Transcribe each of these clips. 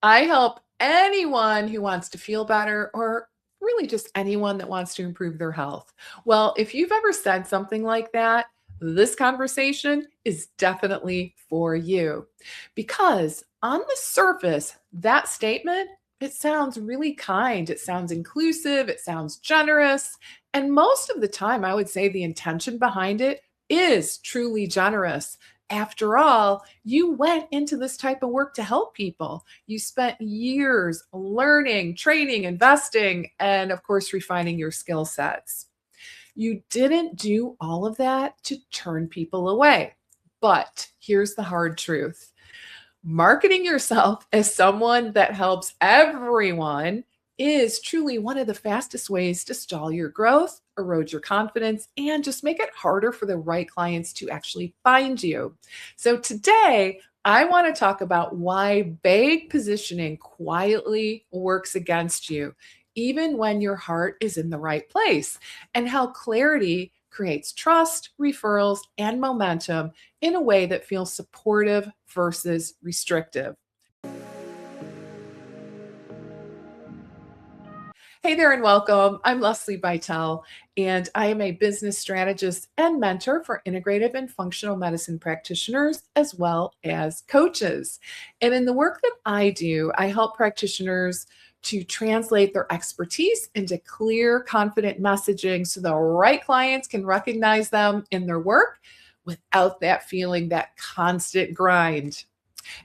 I help anyone who wants to feel better or really just anyone that wants to improve their health. Well, if you've ever said something like that, this conversation is definitely for you. Because on the surface, that statement, it sounds really kind, it sounds inclusive, it sounds generous, and most of the time I would say the intention behind it is truly generous. After all, you went into this type of work to help people. You spent years learning, training, investing, and of course, refining your skill sets. You didn't do all of that to turn people away. But here's the hard truth: marketing yourself as someone that helps everyone is truly one of the fastest ways to stall your growth, erode your confidence, and just make it harder for the right clients to actually find you. So, today, I want to talk about why vague positioning quietly works against you, even when your heart is in the right place, and how clarity creates trust, referrals, and momentum in a way that feels supportive versus restrictive. Hey there and welcome. I'm Leslie Vitel, and I am a business strategist and mentor for integrative and functional medicine practitioners as well as coaches. And in the work that I do, I help practitioners to translate their expertise into clear, confident messaging so the right clients can recognize them in their work without that feeling that constant grind.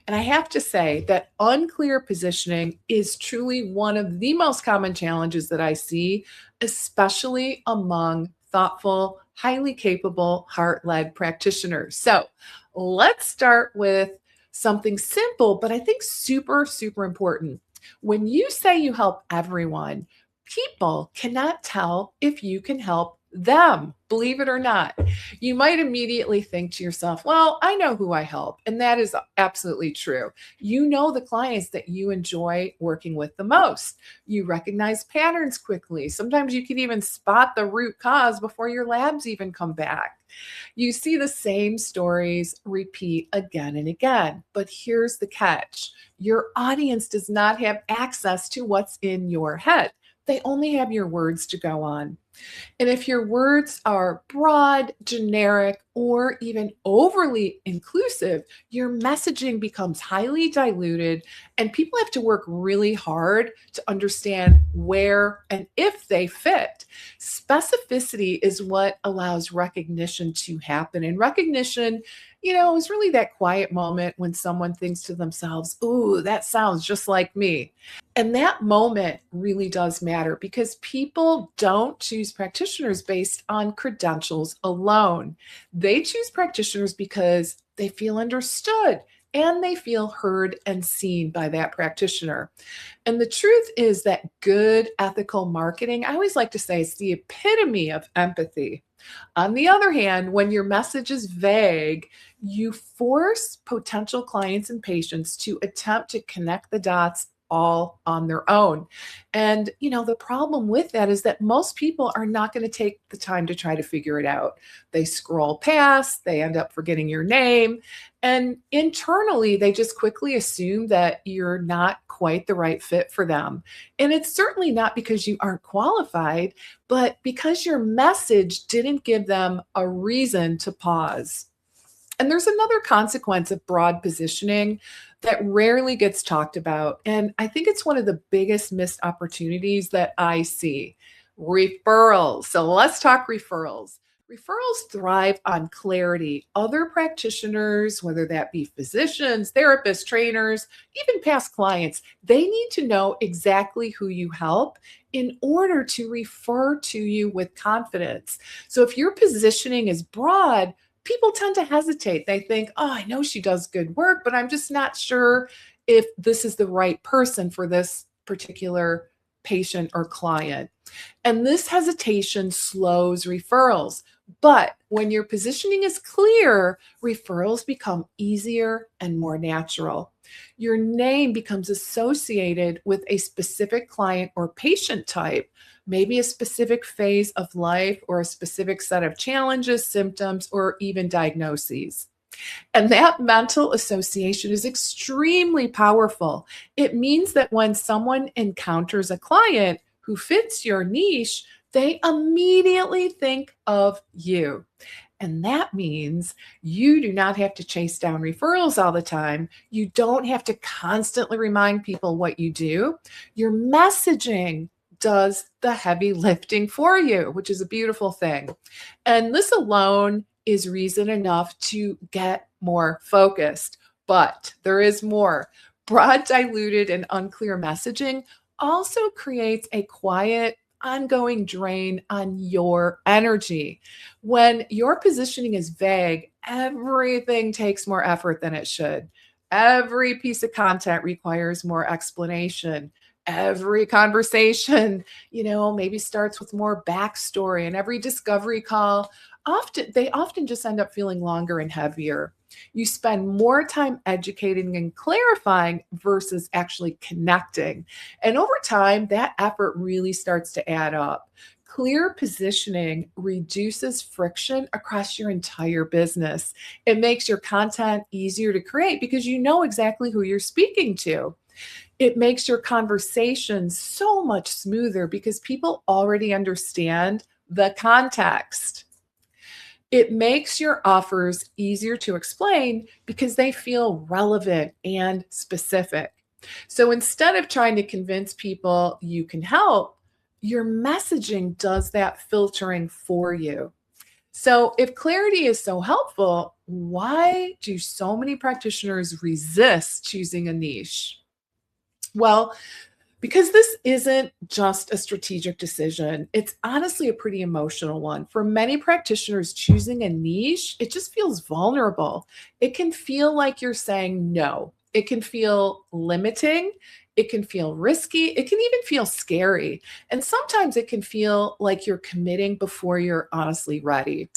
And I have to say that unclear positioning is truly one of the most common challenges that I see, especially among thoughtful, highly capable, heart led practitioners. So let's start with something simple, but I think super, super important. When you say you help everyone, people cannot tell if you can help them, believe it or not. You might immediately think to yourself, well, I know who I help. And that is absolutely true. You know the clients that you enjoy working with the most. You recognize patterns quickly. Sometimes you can even spot the root cause before your labs even come back. You see the same stories repeat again and again. But here's the catch: your audience does not have access to what's in your head. They only have your words to go on. And if your words are broad, generic, or even overly inclusive, your messaging becomes highly diluted, and people have to work really hard to understand where and if they fit. Specificity is what allows recognition to happen. And recognition, is really that quiet moment when someone thinks to themselves, "Ooh, that sounds just like me." And that moment really does matter because people don't choose practitioners based on credentials alone. They choose practitioners because they feel understood and they feel heard and seen by that practitioner. And the truth is that good ethical marketing, I always like to say, it's the epitome of empathy. On the other hand, when your message is vague, you force potential clients and patients to attempt to connect the dots all on their own. And, the problem with that is that most people are not going to take the time to try to figure it out. They scroll past, they end up forgetting your name, and internally, they just quickly assume that you're not quite the right fit for them. And it's certainly not because you aren't qualified, but because your message didn't give them a reason to pause. And there's another consequence of broad positioning that rarely gets talked about. And I think it's one of the biggest missed opportunities that I see: referrals. So let's talk referrals. Referrals thrive on clarity. Other practitioners, whether that be physicians, therapists, trainers, even past clients, they need to know exactly who you help in order to refer to you with confidence. So if your positioning is broad, people tend to hesitate. They think, oh, I know she does good work, but I'm just not sure if this is the right person for this particular patient or client. And this hesitation slows referrals. But when your positioning is clear, referrals become easier and more natural. Your name becomes associated with a specific client or patient type, maybe a specific phase of life or a specific set of challenges, symptoms, or even diagnoses. And that mental association is extremely powerful. It means that when someone encounters a client who fits your niche, they immediately think of you. And that means you do not have to chase down referrals all the time. You don't have to constantly remind people what you do. Your messaging does the heavy lifting for you, which is a beautiful thing. And this alone is reason enough to get more focused. But there is more. Broad, diluted, and unclear messaging also creates a quiet, ongoing drain on your energy. When your positioning is vague, everything takes more effort than it should. Every piece of content requires more explanation. Every conversation, maybe starts with more backstory, and every discovery call often just end up feeling longer and heavier. You spend more time educating and clarifying versus actually connecting. And over time, that effort really starts to add up. Clear positioning reduces friction across your entire business. It makes your content easier to create because you know exactly who you're speaking to. It makes your conversation so much smoother because people already understand the context. It makes your offers easier to explain because they feel relevant and specific. So instead of trying to convince people you can help, your messaging does that filtering for you. So if clarity is so helpful, why do so many practitioners resist choosing a niche? Well, because this isn't just a strategic decision, it's honestly a pretty emotional one. For many practitioners, choosing a niche, it just feels vulnerable. It can feel like you're saying no. It can feel limiting. It can feel risky. It can even feel scary. And sometimes it can feel like you're committing before you're honestly ready.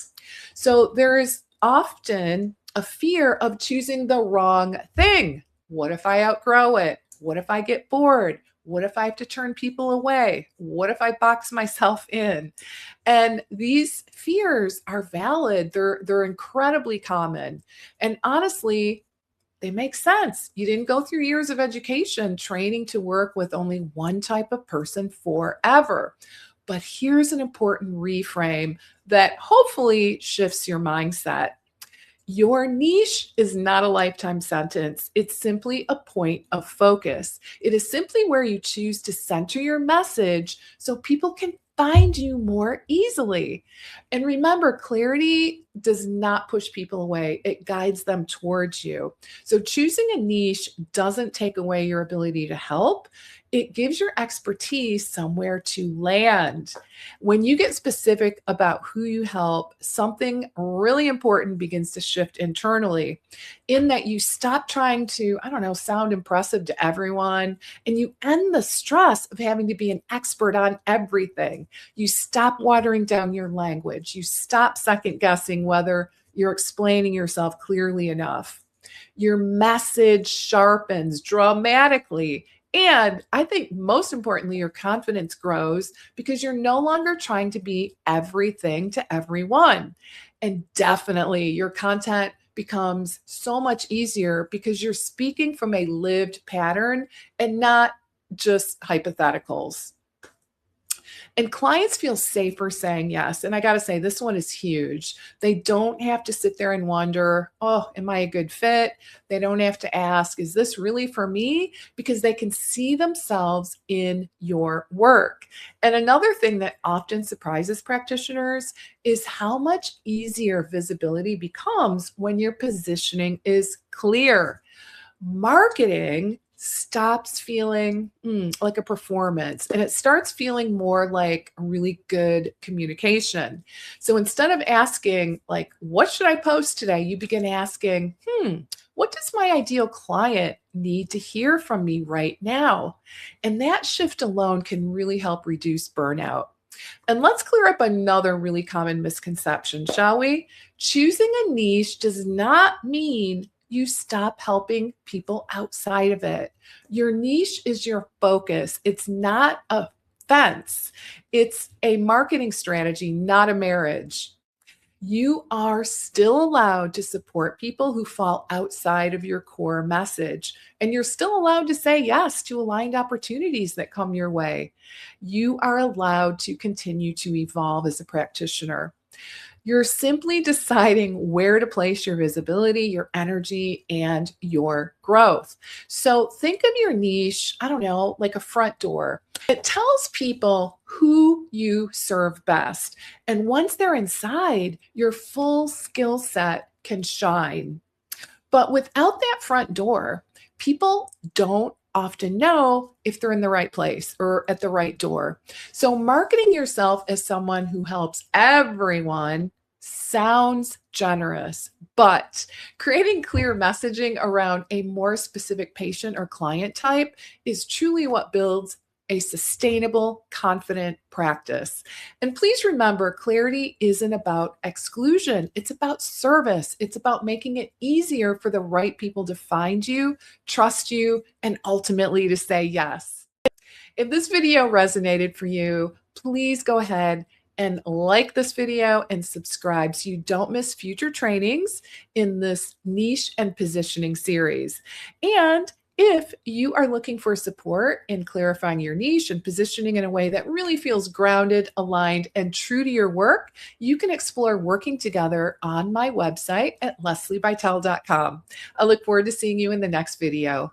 So there is often a fear of choosing the wrong thing. What if I outgrow it? What if I get bored? What if I have to turn people away? What if I box myself in? And these fears are valid. They're incredibly common. And honestly, they make sense. You didn't go through years of education training to work with only one type of person forever. But here's an important reframe that hopefully shifts your mindset. Your niche is not a lifetime sentence. It's simply a point of focus. It is simply where you choose to center your message so people can find you more easily. And remember, clarity does not push people away, it guides them towards you. So choosing a niche doesn't take away your ability to help. It gives your expertise somewhere to land. When you get specific about who you help, something really important begins to shift internally in that you stop trying to, I don't know, sound impressive to everyone, and you end the stress of having to be an expert on everything. You stop watering down your language. You stop second guessing whether you're explaining yourself clearly enough. Your message sharpens dramatically. And I think most importantly, your confidence grows because you're no longer trying to be everything to everyone. And definitely your content becomes so much easier because you're speaking from a lived pattern and not just hypotheticals. And clients feel safer saying yes. And I got to say, this one is huge. They don't have to sit there and wonder, oh, am I a good fit? They don't have to ask, is this really for me? Because they can see themselves in your work. And another thing that often surprises practitioners is how much easier visibility becomes when your positioning is clear. Marketing stops feeling like a performance and it starts feeling more like really good communication. So instead of asking, like, what should I post today? You begin asking, what does my ideal client need to hear from me right now? And that shift alone can really help reduce burnout. And let's clear up another really common misconception, shall we? Choosing a niche does not mean you stop helping people outside of it. Your niche is your focus. It's not a fence. It's a marketing strategy, not a marriage. You are still allowed to support people who fall outside of your core message, and you're still allowed to say yes to aligned opportunities that come your way. You are allowed to continue to evolve as a practitioner. You're simply deciding where to place your visibility, your energy, and your growth. So think of your niche, I don't know, like a front door. It tells people who you serve best. And once they're inside, your full skill set can shine. But without that front door, people don't often know if they're in the right place or at the right door. So, marketing yourself as someone who helps everyone sounds generous, but creating clear messaging around a more specific patient or client type is truly what builds a sustainable, confident practice. And please remember, clarity isn't about exclusion. It's about service. It's about making it easier for the right people to find you, trust you, and ultimately to say yes. If this video resonated for you, please go ahead and like this video and subscribe so you don't miss future trainings in this niche and positioning series. And if you are looking for support in clarifying your niche and positioning in a way that really feels grounded, aligned, and true to your work, you can explore working together on my website at lesliebytel.com. I look forward to seeing you in the next video.